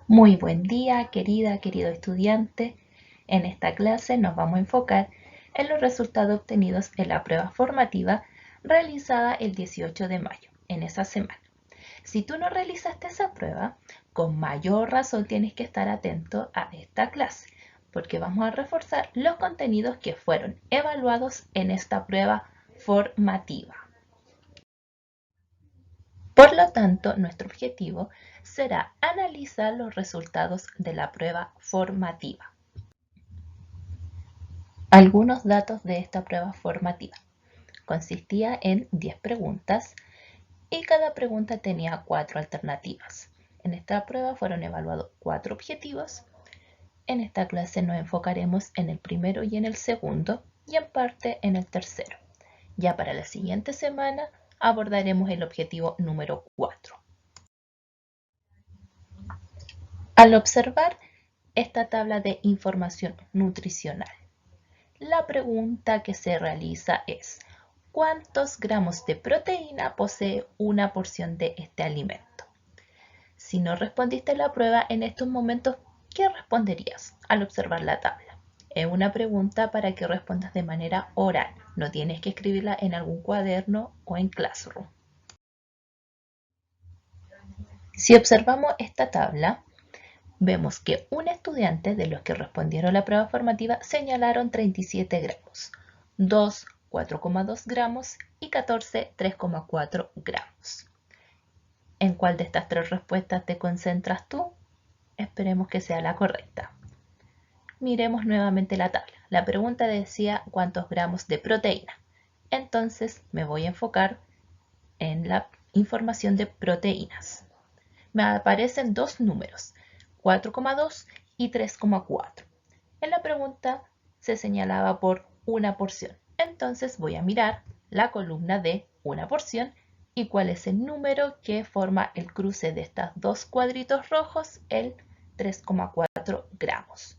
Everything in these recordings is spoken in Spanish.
Muy buen día, querido estudiante. En esta clase nos vamos a enfocar en los resultados obtenidos en la prueba formativa realizada el 18 de mayo, en esa semana. Si tú no realizaste esa prueba, con mayor razón tienes que estar atento a esta clase, porque vamos a reforzar los contenidos que fueron evaluados en esta prueba formativa. Por lo tanto, nuestro objetivo será analizar los resultados de la prueba formativa. Algunos datos de esta prueba formativa. Consistía en 10 preguntas y cada pregunta tenía 4 alternativas. En esta prueba fueron evaluados 4 objetivos. En esta clase nos enfocaremos en el primero y en el segundo y en parte en el tercero. Ya para la siguiente semana abordaremos el objetivo número 4. Al observar esta tabla de información nutricional, la pregunta que se realiza es: ¿cuántos gramos de proteína posee una porción de este alimento? Si no respondiste la prueba en estos momentos, ¿qué responderías al observar la tabla? Es una pregunta para que respondas de manera oral, no tienes que escribirla en algún cuaderno o en Classroom. Si observamos esta tabla, vemos que un estudiante de los que respondieron la prueba formativa señalaron 37 gramos, 2 4,2 gramos y 14 3,4 gramos. ¿En cuál de estas tres respuestas te concentras tú? Esperemos que sea la correcta. Miremos nuevamente la tabla. La pregunta decía cuántos gramos de proteína. Entonces me voy a enfocar en la información de proteínas. Me aparecen dos números, 4,2 y 3,4. En la pregunta se señalaba por una porción. Entonces voy a mirar la columna de una porción y cuál es el número que forma el cruce de estos dos cuadritos rojos, el 3,4 gramos.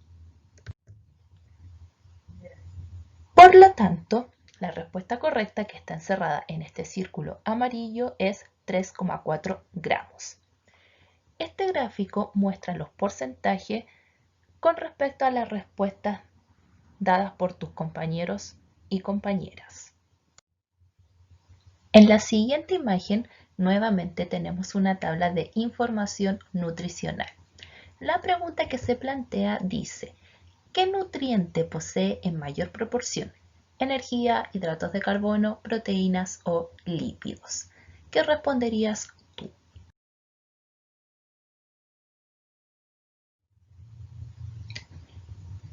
Por lo tanto, la respuesta correcta que está encerrada en este círculo amarillo es 3,4 gramos. Este gráfico muestra los porcentajes con respecto a las respuestas dadas por tus compañeros y compañeras. En la siguiente imagen, nuevamente tenemos una tabla de información nutricional. La pregunta que se plantea dice: ¿qué nutriente posee en mayor proporción? Energía, hidratos de carbono, proteínas o lípidos. ¿Qué responderías tú?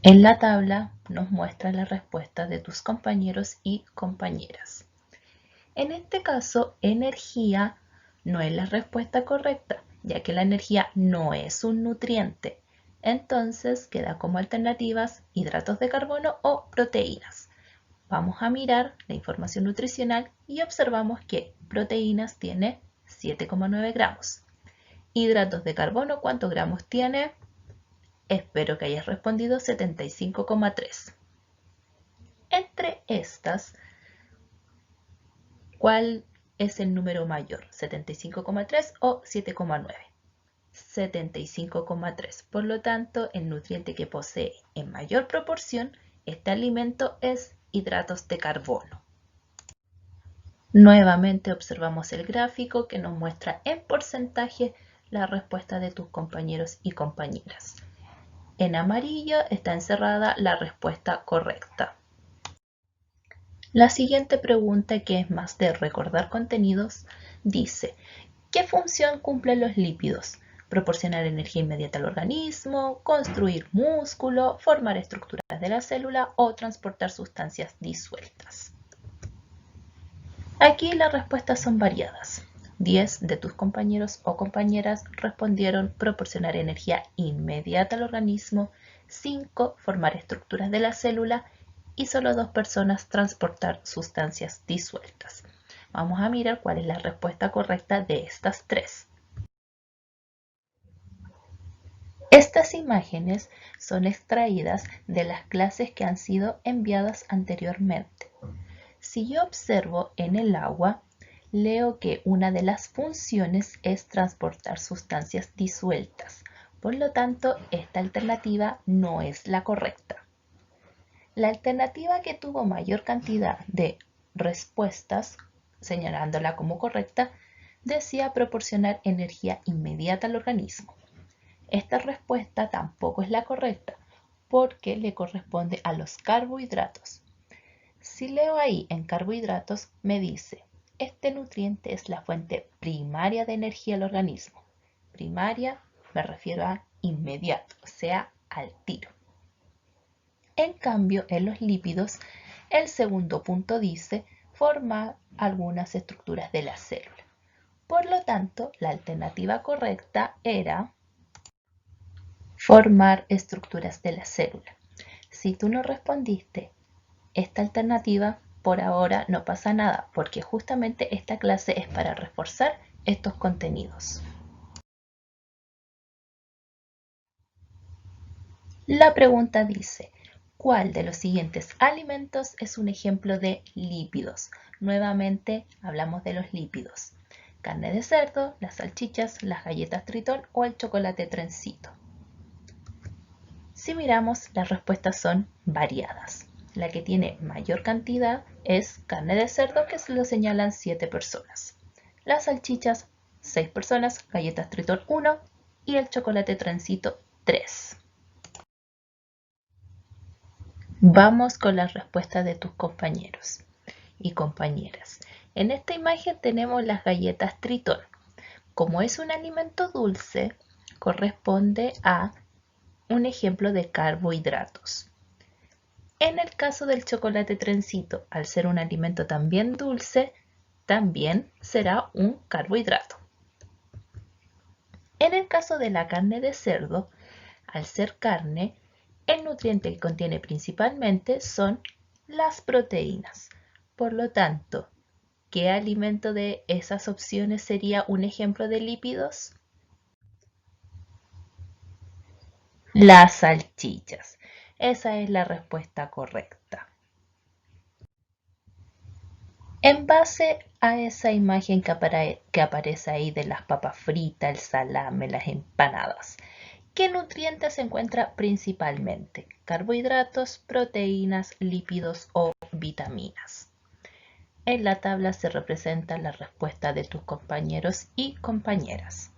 En la tabla nos muestra la respuesta de tus compañeros y compañeras. En este caso, energía no es la respuesta correcta, ya que la energía no es un nutriente. Entonces queda como alternativas hidratos de carbono o proteínas. Vamos a mirar la información nutricional y observamos que proteínas tiene 7,9 gramos. Hidratos de carbono, ¿cuántos gramos tiene? Espero que hayas respondido 75,3. Entre estas, ¿cuál es el número mayor? ¿75,3 o 7,9? 75,3. Por lo tanto, el nutriente que posee en mayor proporción este alimento es hidratos de carbono. Nuevamente observamos el gráfico que nos muestra en porcentaje la respuesta de tus compañeros y compañeras. En amarillo está encerrada la respuesta correcta. La siguiente pregunta, que es más de recordar contenidos, dice: ¿qué función cumplen los lípidos? Proporcionar energía inmediata al organismo, construir músculo, formar estructuras de la célula o transportar sustancias disueltas. Aquí las respuestas son variadas. 10 de tus compañeros o compañeras respondieron proporcionar energía inmediata al organismo, 5 formar estructuras de la célula y solo 2 personas transportar sustancias disueltas. Vamos a mirar cuál es la respuesta correcta de estas 3. Estas imágenes son extraídas de las clases que han sido enviadas anteriormente. Si yo observo en el agua, leo que una de las funciones es transportar sustancias disueltas. Por lo tanto, esta alternativa no es la correcta. La alternativa que tuvo mayor cantidad de respuestas, señalándola como correcta, decía proporcionar energía inmediata al organismo. Esta respuesta tampoco es la correcta porque le corresponde a los carbohidratos. Si leo ahí en carbohidratos, me dice, este nutriente es la fuente primaria de energía al organismo. Primaria me refiero a inmediato, o sea, al tiro. En cambio, en los lípidos, el segundo punto dice formar algunas estructuras de la célula. Por lo tanto, la alternativa correcta era formar estructuras de la célula. Si tú no respondiste esta alternativa, por ahora no pasa nada, porque justamente esta clase es para reforzar estos contenidos. La pregunta dice, ¿cuál de los siguientes alimentos es un ejemplo de lípidos? Nuevamente hablamos de los lípidos. Carne de cerdo, las salchichas, las galletas Tritón o el chocolate trencito. Si miramos, las respuestas son variadas. La que tiene mayor cantidad es carne de cerdo, que lo señalan 7 personas. Las salchichas, 6 personas, galletas Tritón 1 y el chocolate trencito 3. Vamos con las respuestas de tus compañeros y compañeras. En esta imagen tenemos las galletas Tritón. Como es un alimento dulce, corresponde a un ejemplo de carbohidratos. En el caso del chocolate trencito, al ser un alimento también dulce, también será un carbohidrato. En el caso de la carne de cerdo, al ser carne, el nutriente que contiene principalmente son las proteínas. Por lo tanto, ¿qué alimento de esas opciones sería un ejemplo de lípidos? Las salchichas. Esa es la respuesta correcta. En base a esa imagen que aparece ahí de las papas fritas, el salame, las empanadas, ¿qué nutrientes se encuentra principalmente? Carbohidratos, proteínas, lípidos o vitaminas. En la tabla se representa la respuesta de tus compañeros y compañeras.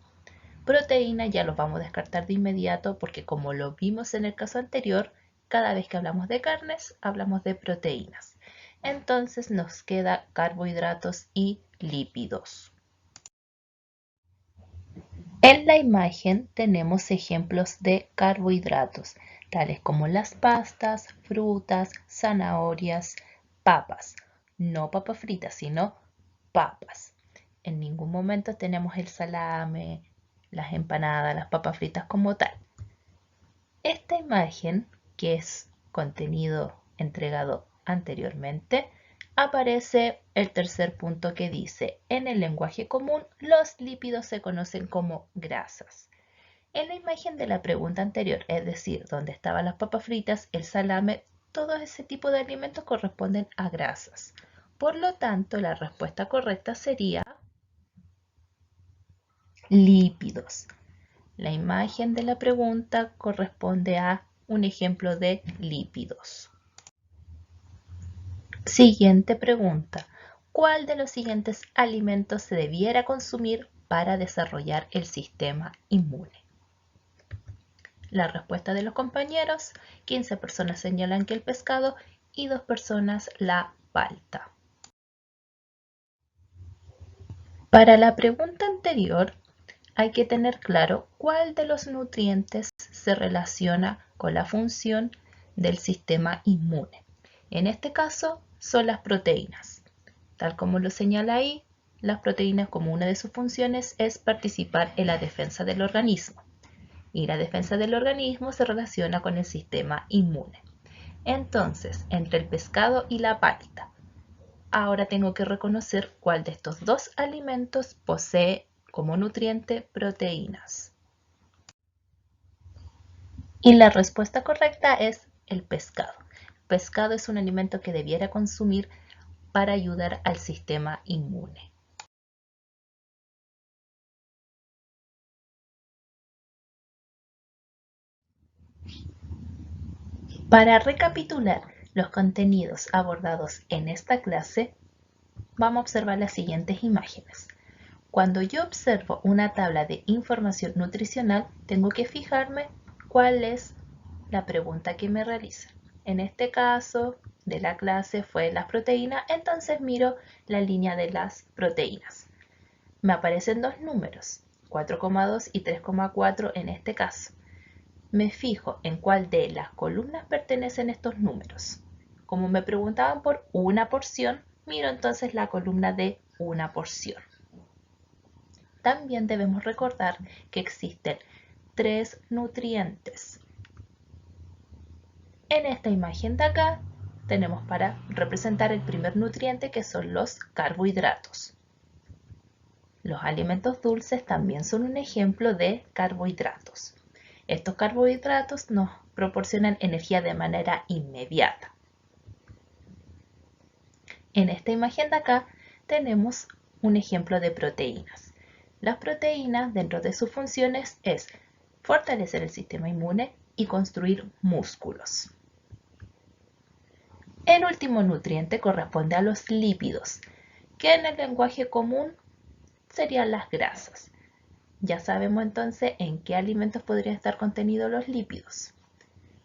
Proteína ya los vamos a descartar de inmediato porque como lo vimos en el caso anterior, cada vez que hablamos de carnes, hablamos de proteínas. Entonces nos queda carbohidratos y lípidos. En la imagen tenemos ejemplos de carbohidratos, tales como las pastas, frutas, zanahorias, papas. No papas fritas, sino papas. En ningún momento tenemos el salame, las empanadas, las papas fritas como tal. Esta imagen, que es contenido entregado anteriormente, aparece el tercer punto que dice, en el lenguaje común, los lípidos se conocen como grasas. En la imagen de la pregunta anterior, es decir, donde estaban las papas fritas, el salame, todo ese tipo de alimentos corresponden a grasas. Por lo tanto, la respuesta correcta sería lípidos. La imagen de la pregunta corresponde a un ejemplo de lípidos. Siguiente pregunta. ¿Cuál de los siguientes alimentos se debiera consumir para desarrollar el sistema inmune? La respuesta de los compañeros, 15 personas señalan que el pescado y 2 personas la palta. Para la pregunta anterior, hay que tener claro cuál de los nutrientes se relaciona con la función del sistema inmune. En este caso son las proteínas. Tal como lo señala ahí, las proteínas como una de sus funciones es participar en la defensa del organismo. Y la defensa del organismo se relaciona con el sistema inmune. Entonces, entre el pescado y la palta, ahora tengo que reconocer cuál de estos dos alimentos posee como nutriente proteínas. Y la respuesta correcta es el pescado. El pescado es un alimento que debiera consumir para ayudar al sistema inmune. Para recapitular los contenidos abordados en esta clase, vamos a observar las siguientes imágenes. Cuando yo observo una tabla de información nutricional, tengo que fijarme cuál es la pregunta que me realiza. En este caso de la clase fue las proteínas, entonces miro la línea de las proteínas. Me aparecen dos números, 4,2 y 3,4 en este caso. Me fijo en cuál de las columnas pertenecen estos números. Como me preguntaban por una porción, miro entonces la columna de una porción. También debemos recordar que existen 3 nutrientes. En esta imagen de acá tenemos para representar el primer nutriente, que son los carbohidratos. Los alimentos dulces también son un ejemplo de carbohidratos. Estos carbohidratos nos proporcionan energía de manera inmediata. En esta imagen de acá tenemos un ejemplo de proteínas. Las proteínas, dentro de sus funciones, es fortalecer el sistema inmune y construir músculos. El último nutriente corresponde a los lípidos, que en el lenguaje común serían las grasas. Ya sabemos entonces en qué alimentos podrían estar contenidos los lípidos.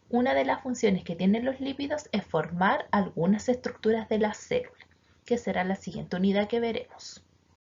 Una de las funciones que tienen los lípidos es formar algunas estructuras de la célula, que será la siguiente unidad que veremos.